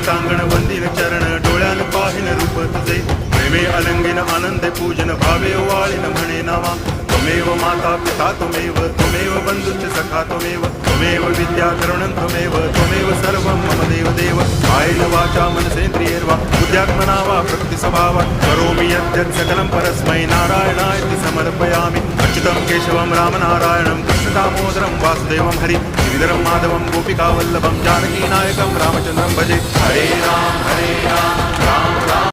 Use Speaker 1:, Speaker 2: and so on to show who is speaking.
Speaker 1: टांगण वंदिन चरण डोळ्यान पाहिन रूप तुझे प्रेमे अलंगिन आनंदे पूजन भावे वाळीन म्हणे नावा त्वमेव माता पिता त्वमेव बंधुश्च सखा त्वमेव विद्या करुणं त्वमेव सर्वं मम देव कायेन वाचा मनसेन्द्रियैर्वा बुद्ध्यात्मना वा प्रकृतिस्वभावा करोमि यद्यत् सकलं परस्मै नारायणाय समर्पयामि अच्युतं केशवं रामनारायणं कृष्णदामोदरं वासुदेवं हरि गिरिधरं माधवं गोपिकावल्लभं जानकीनायकं रामचन्द्रं भजे हरे राम राम राम